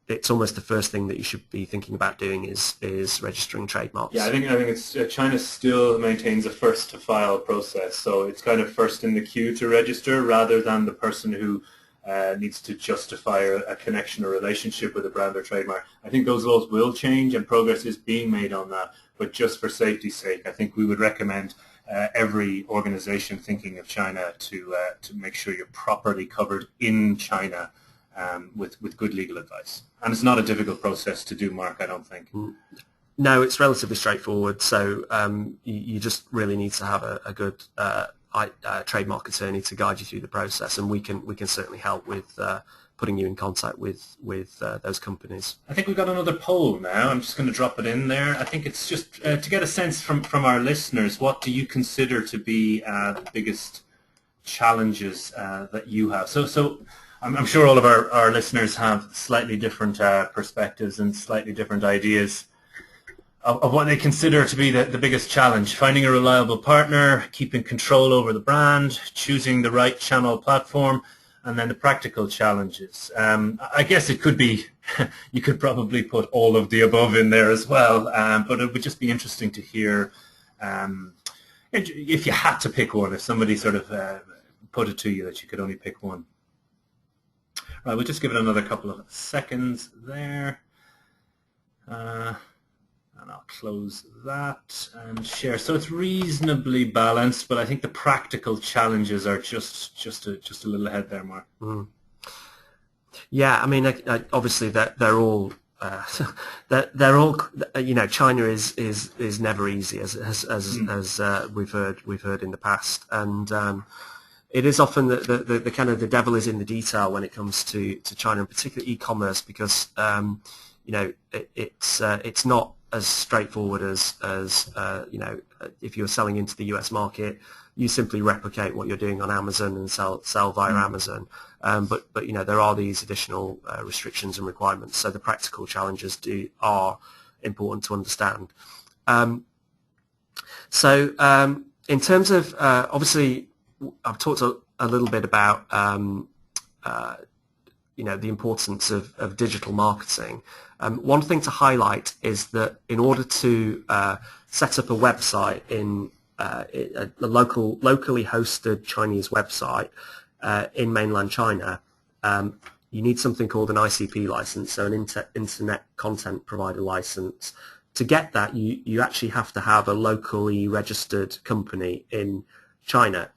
It's almost the first thing that you should be thinking about doing is registering trademarks. Yeah, I think it's China still maintains a first to file process, so it's kind of first in the queue to register rather than the person who needs to justify a connection or relationship with a brand or trademark. I think those laws will change and progress is being made on that, but just for safety's sake, I think we would recommend every organization thinking of China to make sure you're properly covered in China. With good legal advice. And it's not a difficult process to do, Mark, I don't think. No, it's relatively straightforward. So you just really need to have a good trademark attorney to guide you through the process, and we can certainly help with putting you in contact with those companies. I think we've got another poll now. I'm just going to drop it in there. I think it's just to get a sense from our listeners, what do you consider to be the biggest challenges that you have? So I'm sure all of our listeners have slightly different perspectives and slightly different ideas of what they consider to be the biggest challenge. Finding a reliable partner, keeping control over the brand, choosing the right channel platform, and then the practical challenges. I guess it could be, you could probably put all of the above in there as well, but it would just be interesting to hear if you had to pick one, if somebody sort of put it to you that you could only pick one. Right, we'll just give it another couple of seconds there. And I'll close that and share. So it's reasonably balanced, but I think the practical challenges are just a little ahead there, Mark. Mm. Yeah, I mean, obviously they're all they're all, you know, China is never easy, as we've heard in the past, and it is often the kind of the devil is in the detail when it comes to China, and particularly e-commerce, because you know, it's not as straightforward as you know, if you're selling into the US market, you simply replicate what you're doing on Amazon and sell via Amazon. But you know, there are these additional restrictions and requirements, so the practical challenges are important to understand. In terms of obviously, I've talked a little bit about you know, the importance of digital marketing. One thing to highlight is that in order to set up a website in a locally hosted Chinese website in mainland China, you need something called an ICP license, so an Internet Content Provider license. To get that, you actually have to have a locally registered company in China.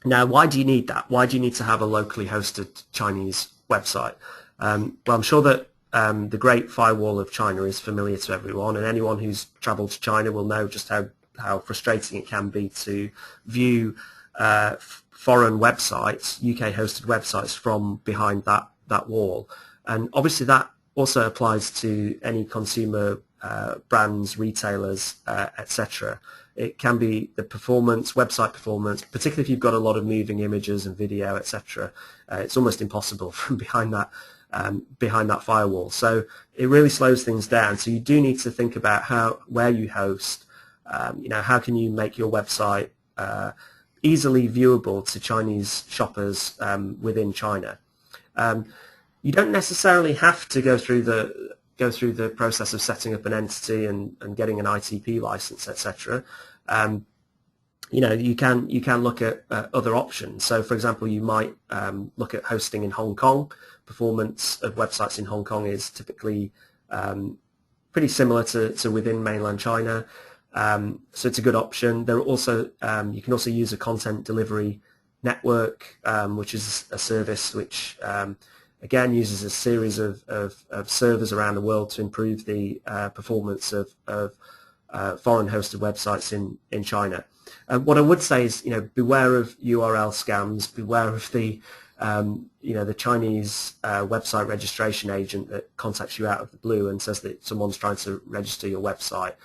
Now, why do you need that? Why do you need to have a locally hosted Chinese website? Well, I'm sure that the Great Firewall of China is familiar to everyone, and anyone who's travelled to China will know just how frustrating it can be to view foreign websites, UK-hosted websites, from behind that wall. And obviously that also applies to any consumer brands, retailers, etc. It can be the performance, website performance, particularly if you've got a lot of moving images and video, etc. It's almost impossible from behind that firewall. So it really slows things down. So you do need to think about where you host. You know, how can you make your website easily viewable to Chinese shoppers within China? You don't necessarily have to go through the process of setting up an entity and getting an ITP license, etc. You know, you can look at other options. So, for example, you might look at hosting in Hong Kong. Performance of websites in Hong Kong is typically pretty similar to within mainland China. So it's a good option. There are also you can also use a content delivery network, which is a service which again uses a series of servers around the world to improve the performance of foreign hosted websites in China. What I would say is, you know, beware of URL scams, beware of the you know, the Chinese website registration agent that contacts you out of the blue and says that someone's trying to register your website.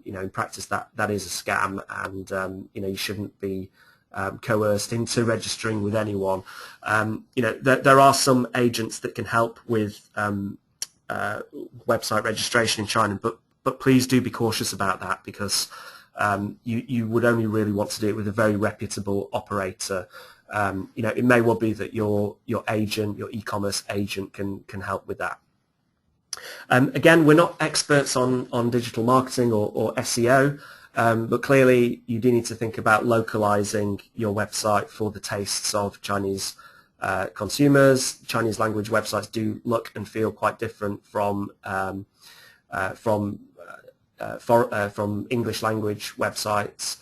You know, in practice that is a scam, and you know, you shouldn't be coerced into registering with anyone. You know, there are some agents that can help with website registration in China, but please do be cautious about that, because you would only really want to do it with a very reputable operator. You know, it may well be that your agent, your e-commerce agent, can help with that. Again, we're not experts on digital marketing or SEO, but clearly you do need to think about localizing your website for the tastes of Chinese consumers. Chinese language websites do look and feel quite different from English language websites.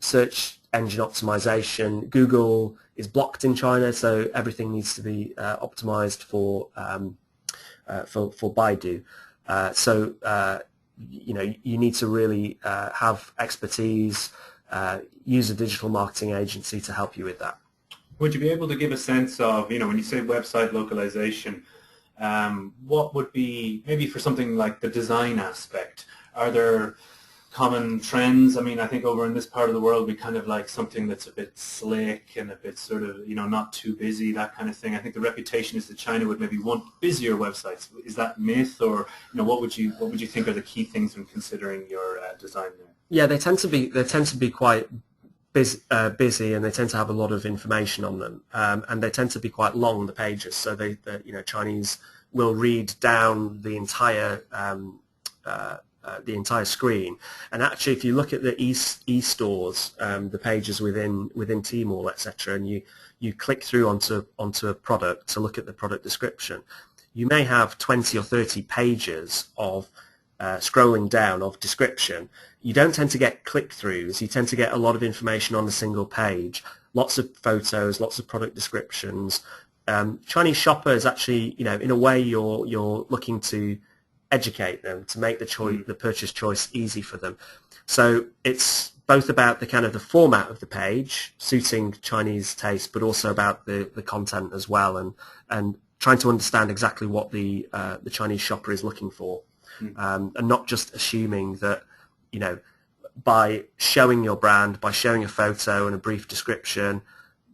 Search engine optimization. Google is blocked in China, so everything needs to be optimized for Baidu. You know, you need to really have expertise, use a digital marketing agency to help you with that. Would you be able to give a sense of, you know, when you say website localization, what would be, maybe for something like the design aspect, are there common trends? I mean, I think over in this part of the world we kind of like something that's a bit slick and a bit sort of, you know, not too busy, that kind of thing. I think the reputation is that China would maybe want busier websites. Is that myth, or, you know, what would you think are the key things when considering your design there? Yeah, they tend to be quite busy, and they tend to have a lot of information on them, and they tend to be quite long, the pages. So they you know, Chinese will read down the entire screen. And actually, if you look at the e-stores, the pages within Tmall, etc., and you click through onto a product to look at the product description, you may have 20 or 30 pages of scrolling down of description. You don't tend to get click-throughs. You tend to get a lot of information on a single page, lots of photos, lots of product descriptions. Chinese shopper is actually, in a way, you're looking to educate them, to make the purchase choice easy for them. So it's both about the kind of the format of the page, suiting Chinese taste, but also about the content as well, and trying to understand exactly what the Chinese shopper is looking for, and not just assuming that, by showing your brand, by showing a photo and a brief description,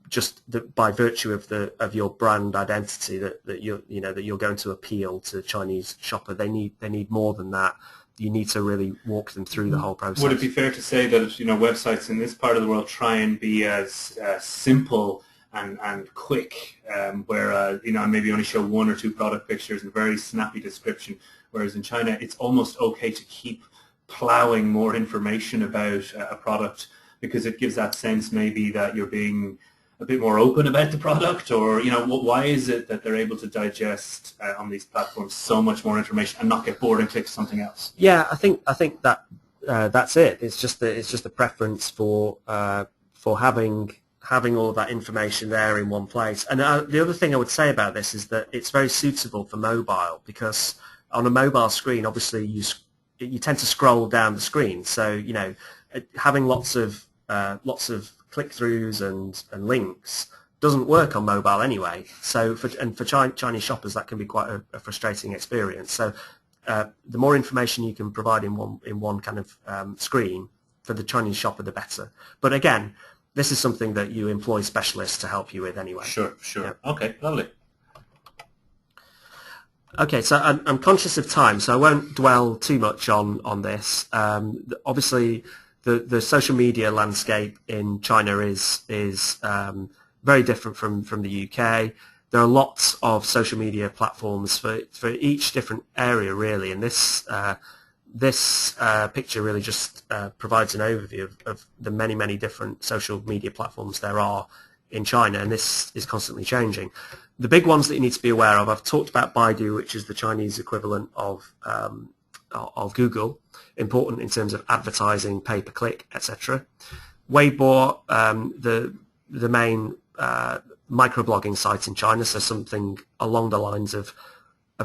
just by virtue of your brand identity, that you're going to appeal to the Chinese shopper. They need more than that. You need to really walk them through the whole process. Would it be fair to say that websites in this part of the world try and be as simple and quick, where maybe only show one or two product pictures and a very snappy description, whereas in China it's almost okay to keep plowing more information about a product, because it gives that sense maybe that you're being a bit more open about the product, or why is it that they're able to digest on these platforms so much more information and not get bored and click something else? Yeah, I think that that's it. It's just a preference for having all of that information there in one place. And the other thing I would say about this is that it's very suitable for mobile, because on a mobile screen, obviously you tend to scroll down the screen. So having lots of click-throughs and links doesn't work on mobile anyway. So for Chinese shoppers, that can be quite a frustrating experience. So the more information you can provide in one kind of screen for the Chinese shopper, the better. But again, this is something that you employ specialists to help you with anyway. Sure. Yeah. Okay, lovely. Okay, so I'm conscious of time, so I won't dwell too much on this. Obviously, the social media landscape in China is very different from the UK. There are lots of social media platforms for each different area, really, and this picture really just provides an overview of the many different social media platforms there are in China, and this is constantly changing. The big ones that you need to be aware of, I've talked about Baidu, which is the Chinese equivalent of Google, important in terms of advertising, pay-per-click, etc. Weibo, the main microblogging site in China, so something along the lines of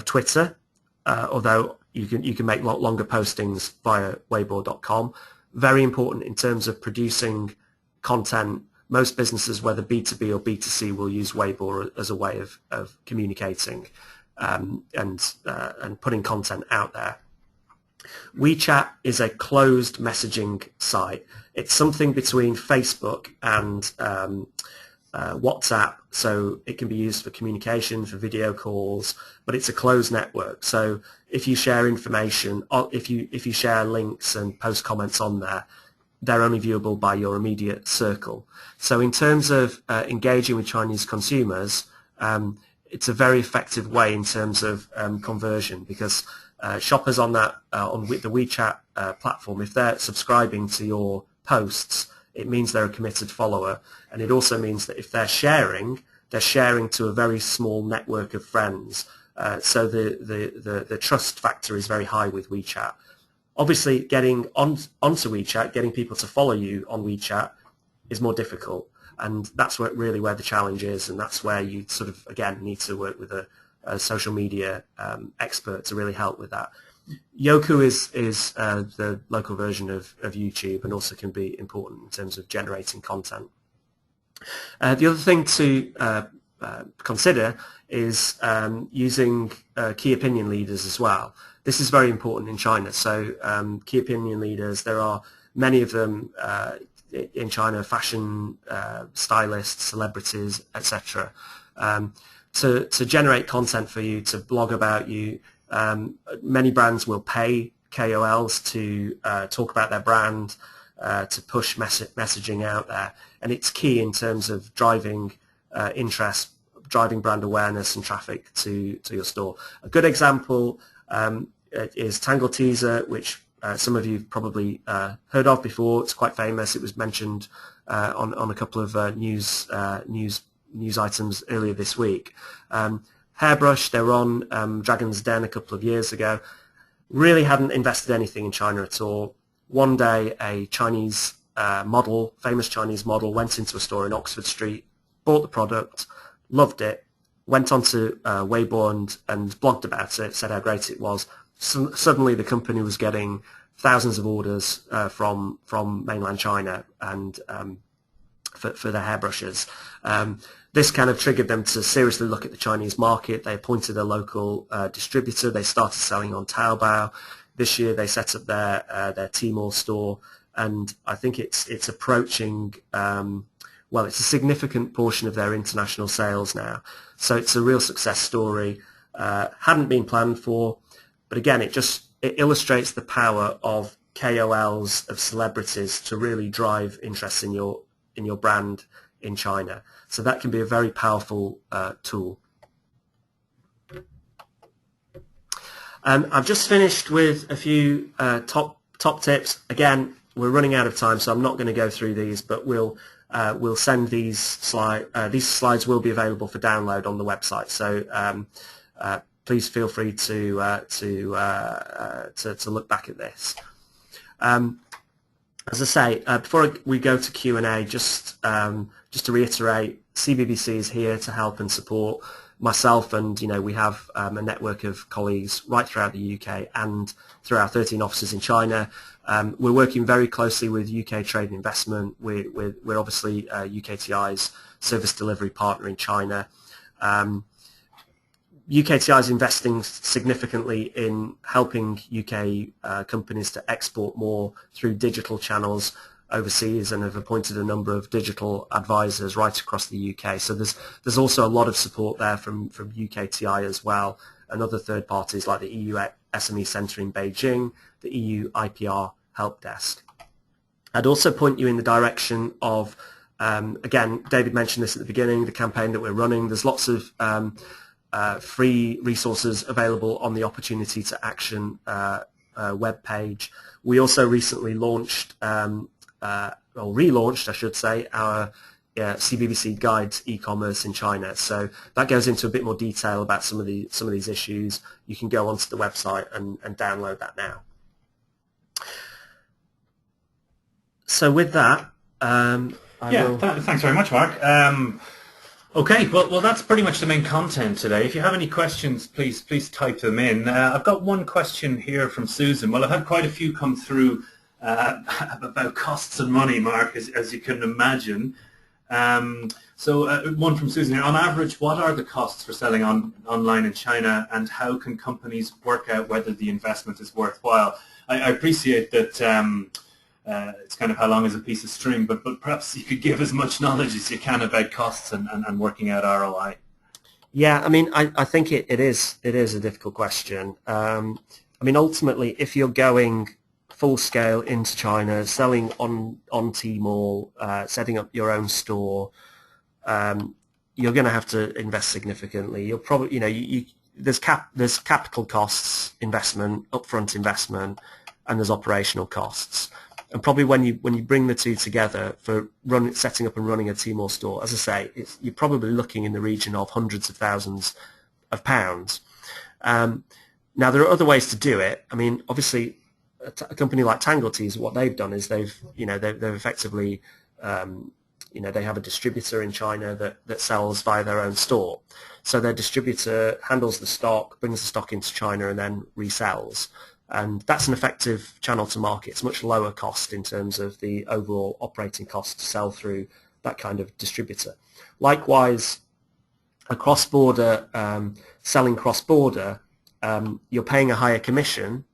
Twitter, although you can make longer postings via Weibo.com. Very important in terms of producing content. Most businesses, whether B2B or B2C, will use Weibo as a way of communicating and putting content out there. WeChat is a closed messaging site. It's something between Facebook and WhatsApp, so it can be used for communication, for video calls, but it's a closed network. So if you share information, or if you share links and post comments on there, they're only viewable by your immediate circle. So in terms of engaging with Chinese consumers, it's a very effective way in terms of conversion, because shoppers on the WeChat platform, if they're subscribing to your posts, it means they're a committed follower, and it also means that if they're sharing to a very small network of friends. So the trust factor is very high with WeChat. Obviously, getting onto WeChat, getting people to follow you on WeChat is more difficult, and that's where the challenge is, and that's where you sort of, again, need to work with a social media expert to really help with that. Youku is the local version of YouTube, and also can be important in terms of generating content. The other thing to consider is using key opinion leaders as well. This is very important in China. So key opinion leaders, there are many of them in China, fashion stylists, celebrities, etc. To generate content for you, to blog about you. Many brands will pay KOLs to talk about their brand, to push messaging out there. And it's key in terms of driving interest, driving brand awareness and traffic to your store. A good example is Tangle Teaser, which some of you have probably heard of before. It's quite famous. It was mentioned on a couple of news items earlier this week. Hairbrush, they were on Dragon's Den a couple of years ago. Really hadn't invested anything in China at all. One day, a Chinese model, famous Chinese model, went into a store in Oxford Street, bought the product, loved it, went onto Weibo and blogged about it, said how great it was. Suddenly, the company was getting thousands of orders from mainland China and for their hairbrushes. This kind of triggered them to seriously look at the Chinese market. They appointed a local distributor. They started selling on Taobao. This year, they set up their Tmall store, and I think it's approaching. It's a significant portion of their international sales now. So it's a real success story. Hadn't been planned for, but again, it illustrates the power of KOLs, of celebrities, to really drive interest in your brand in China. So that can be a very powerful tool. I've just finished with a few top tips. Again, we're running out of time, so I'm not going to go through these, but we'll send these slides. These slides will be available for download on the website. So please feel free to look back at this. As I say, before we go to Q&A, just to reiterate, CBBC is here to help and support myself, and we have a network of colleagues right throughout the UK and through our 13 offices in China. We're working very closely with UK Trade and Investment. We're obviously UKTI's service delivery partner in China. UKTI is investing significantly in helping UK companies to export more through digital channels overseas, and have appointed a number of digital advisors right across the UK. So there's also a lot of support there from UKTI as well, and other third parties like the EU SME Centre in Beijing, the EU IPR Help Desk. I'd also point you in the direction of, again, David mentioned this at the beginning, the campaign that we're running. There's lots of free resources available on the Opportunity to Action web page. We also recently launched, or relaunched, I should say, our CBBC Guides e-commerce in China. So that goes into a bit more detail about some of these issues. You can go onto the website and download that now. So with that, thanks very much, Mark. Okay, well, that's pretty much the main content today. If you have any questions, please type them in. I've got one question here from Susan. Well, I've had quite a few come through about costs and money, Mark, as you can imagine. So one from Susan here. On average, what are the costs for selling online in China, and how can companies work out whether the investment is worthwhile? I appreciate that it's kind of how long is a piece of string, but perhaps you could give as much knowledge as you can about costs and working out ROI. Yeah, I mean, I think it is a difficult question. I mean, ultimately, if you're going full scale into China, selling on Tmall, setting up your own store, you're going to have to invest significantly. You'll probably, there's capital costs, investment, upfront investment, and there's operational costs. And probably when you bring the two together for setting up and running a Tmall store, as I say, you're probably looking in the region of hundreds of thousands of pounds. Now there are other ways to do it. I mean, obviously, a company like Tangletees, what they've done is they've effectively, they have a distributor in China that sells via their own store. So their distributor handles the stock, brings the stock into China, and then resells. And that's an effective channel to market. It's much lower cost in terms of the overall operating cost to sell through that kind of distributor. Likewise, a cross-border, selling cross-border, you're paying a higher commission,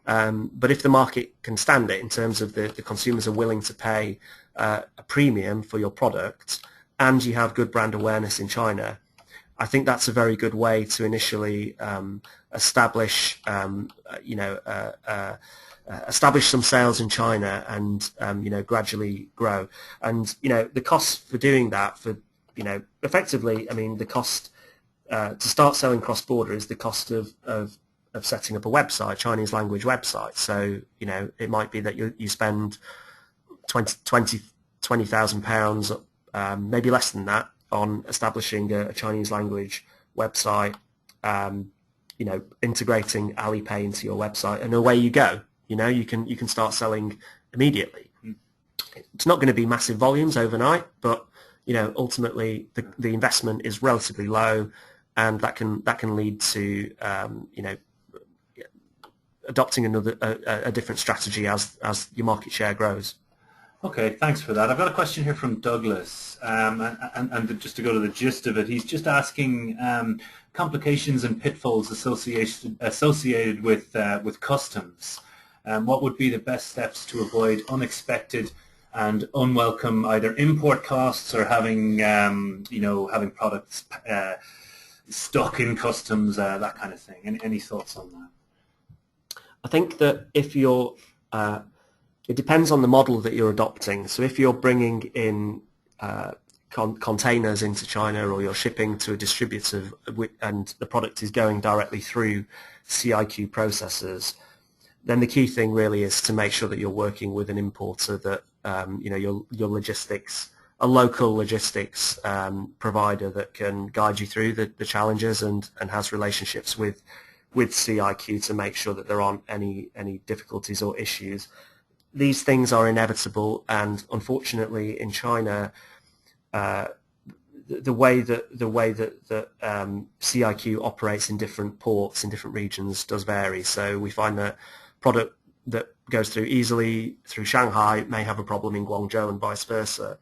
but if the market can stand it in terms of the consumers are willing to pay a premium for your product, and you have good brand awareness in China, I think that's a very good way to initially establish some sales in China and gradually grow. And the cost for doing that, effectively, I mean, the cost to start selling cross border is the cost of setting up a website, Chinese language website. So it might be that you spend £20,000, maybe less than that, on establishing a Chinese language website, integrating Alipay into your website, and away you go. You can start selling immediately. It's not going to be massive volumes overnight, but ultimately the investment is relatively low, and that can lead to adopting a different strategy as your market share grows. Okay, thanks for that. I've got a question here from Douglas, and just to go to the gist of it, he's just asking complications and pitfalls associated with customs. What would be the best steps to avoid unexpected and unwelcome either import costs or having products stuck in customs, that kind of thing? Any thoughts on that? I think that if you're it depends on the model that you're adopting. So if you're bringing in containers into China, or you're shipping to a distributor and the product is going directly through CIQ processors, then the key thing really is to make sure that you're working with an importer that your logistics, a local logistics provider that can guide you through the challenges and has relationships with CIQ to make sure that there aren't any difficulties or issues. These things are inevitable, and unfortunately in China, the way that CIQ operates in different ports in different regions does vary. So we find that product that goes through easily through Shanghai may have a problem in Guangzhou and vice versa.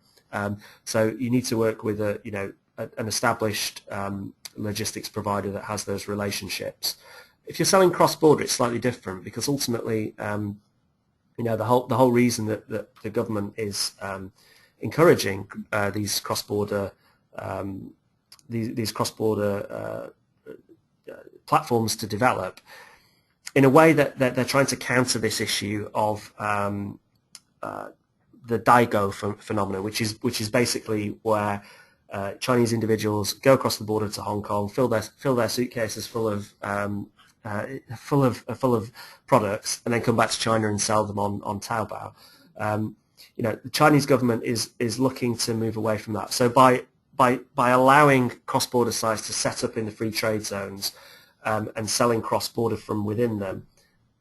So you need to work with an established logistics provider that has those relationships. If you're selling cross-border, it's slightly different, because ultimately, the whole reason that the government is encouraging these cross-border platforms to develop in a way that they're trying to counter this issue of the Daigou phenomenon, which is basically where Chinese individuals go across the border to Hong Kong, fill their suitcases full of products, and then come back to China and sell them on Taobao. The Chinese government is looking to move away from that. So by allowing cross-border sites to set up in the free trade zones and selling cross-border from within them,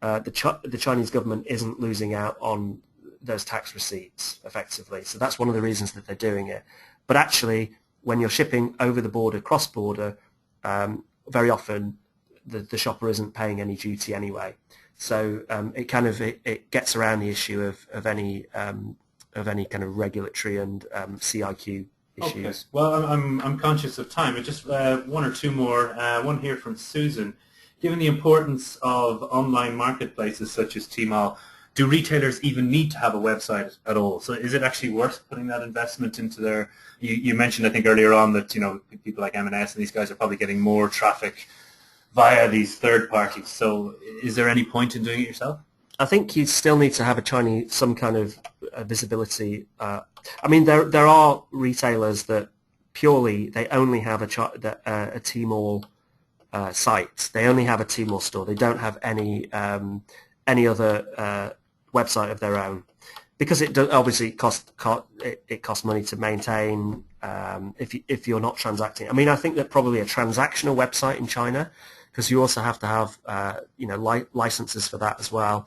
the Chinese government isn't losing out on those tax receipts effectively. So that's one of the reasons that they're doing it. But actually, when you're shipping over the border, cross-border, very often the shopper isn't paying any duty anyway. So it gets around the issue of any kind of regulatory and CIQ issues. Okay. Well, I'm conscious of time, but just one or two more. One here from Susan. Given the importance of online marketplaces such as Tmall, do retailers even need to have a website at all? So is it actually worth putting that investment into their? You mentioned, I think, earlier on that people like M&S and these guys are probably getting more traffic via these third parties. So is there any point in doing it yourself? I think you still need to have some kind of visibility. There are retailers that purely they only have a Tmall site. They only have a Tmall store. They don't have any other website of their own, because it does obviously costs money to maintain if you're not transacting. I think that probably a transactional website in China, because you also have to have licenses for that as well.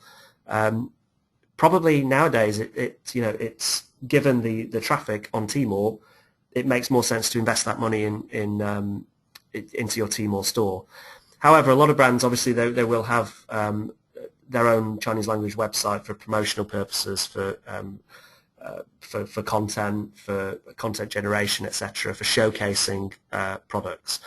Probably nowadays it's given the traffic on Tmall, it makes more sense to invest that money into your Tmall store. However, a lot of brands obviously they will have their own Chinese language website for promotional purposes, for content generation, etc., for showcasing products.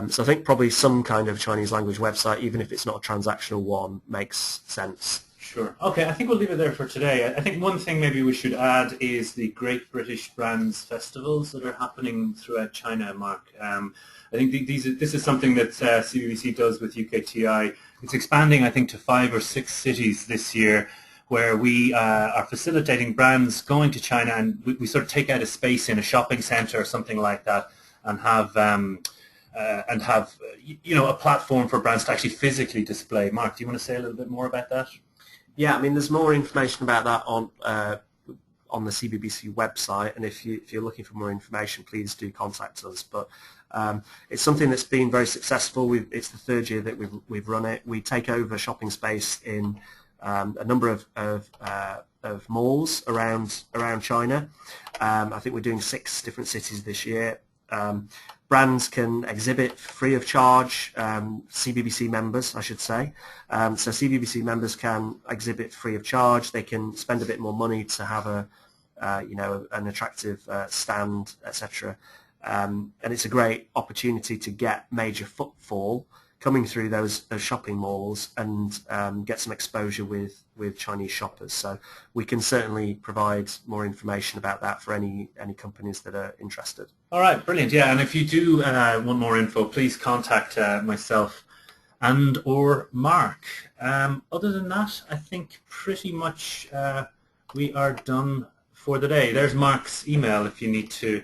So I think probably some kind of Chinese language website, even if it's not a transactional one, makes sense. Sure. Okay, I think we'll leave it there for today. I think one thing maybe we should add is the Great British Brands Festivals that are happening throughout China, Mark. I think this is something that CBBC does with UKTI. It's expanding, I think, to 5 or 6 cities this year, where we are facilitating brands going to China, and we sort of take out a space in a shopping centre or something like that, and have a platform for brands to actually physically display. Mark, do you want to say a little bit more about that? Yeah, there's more information about that on on the CBBC website, and if you're looking for more information, please do contact us. But it's something that's been very successful. It's the third year that we've run it. We take over shopping space in a number of malls around China. I think we're doing 6 different cities this year. Brands can exhibit free of charge, CBBC members, I should say. So CBBC members can exhibit free of charge. They can spend a bit more money to have an attractive stand, etc. And it's a great opportunity to get major footfall coming through those shopping malls and get some exposure with Chinese shoppers. So we can certainly provide more information about that for any companies that are interested. All right, brilliant. Yeah, and if you do want more info, please contact myself and or Mark. Other than that, I think pretty much we are done for the day. There's Mark's email if you need to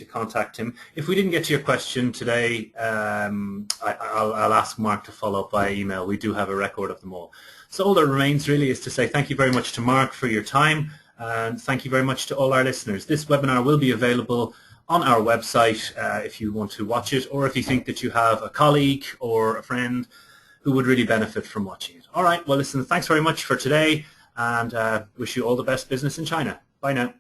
contact him. If we didn't get to your question today, I'll ask Mark to follow up by email. We do have a record of them all. So all that remains really is to say thank you very much to Mark for your time, and thank you very much to all our listeners. This webinar will be available on our website if you want to watch it, or if you think that you have a colleague or a friend who would really benefit from watching it. All right, well listen, thanks very much for today, and wish you all the best business in China. Bye now.